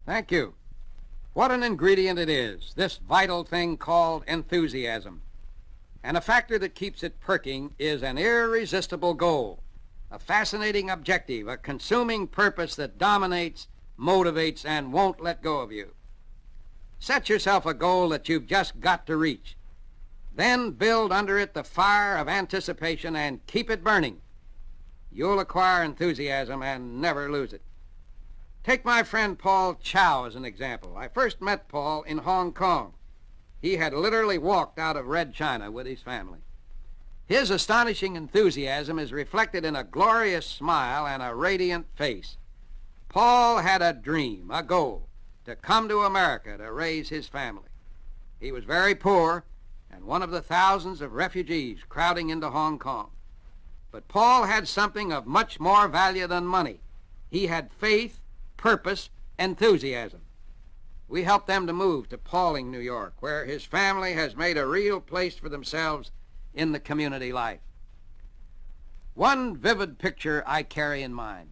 Thank you. What an ingredient it is, this vital thing called enthusiasm. And a factor that keeps it perking is an irresistible goal, a fascinating objective, a consuming purpose that dominates, motivates, and won't let go of you. Set yourself a goal that you've just got to reach. Then build under it the fire of anticipation and keep it burning. You'll acquire enthusiasm and never lose it. Take my friend Paul Chow as an example. I first met Paul in Hong Kong. He had literally walked out of Red China with his family. His astonishing enthusiasm is reflected in a glorious smile and a radiant face. Paul had a dream, a goal, to come to America to raise his family. He was very poor and one of the thousands of refugees crowding into Hong Kong. But Paul had something of much more value than money. He had faith, purpose, enthusiasm. We helped them to move to Pauling, New York, where his family has made a real place for themselves in the community life. One vivid picture I carry in mind.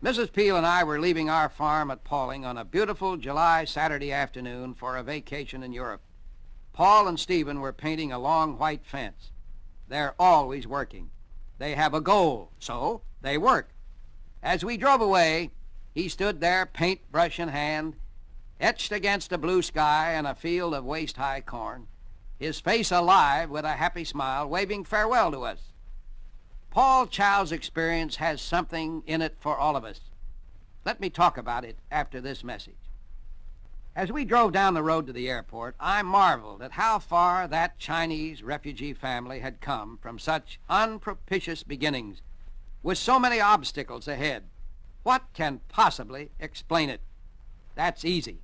Mrs. Peale and I were leaving our farm at Pauling on a beautiful July Saturday afternoon for a vacation in Europe. Paul and Stephen were painting a long white fence. They're always working. They have a goal, so they work. As we drove away, he stood there, paintbrush in hand, etched against a blue sky and a field of waist-high corn, his face alive with a happy smile, waving farewell to us. Paul Chow's experience has something in it for all of us. Let me talk about it after this message. As we drove down the road to the airport, I marveled at how far that Chinese refugee family had come from such unpropitious beginnings, with so many obstacles ahead. What can possibly explain it? That's easy.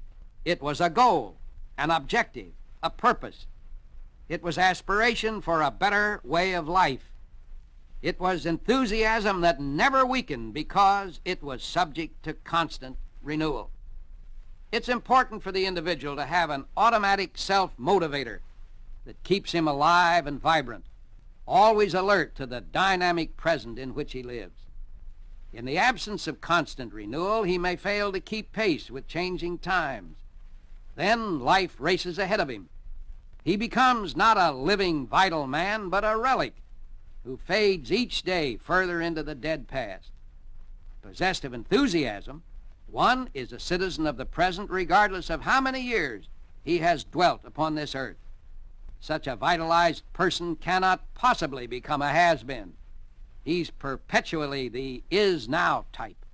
It was a goal, an objective, a purpose. It was aspiration for a better way of life. It was enthusiasm that never weakened because it was subject to constant renewal. It's important for the individual to have an automatic self-motivator that keeps him alive and vibrant, always alert to the dynamic present in which he lives. In the absence of constant renewal, he may fail to keep pace with changing times. Then life races ahead of him. He becomes not a living, vital man, but a relic who fades each day further into the dead past. Possessed of enthusiasm, one is a citizen of the present regardless of how many years he has dwelt upon this earth. Such a vitalized person cannot possibly become a has-been. He's perpetually the is-now type.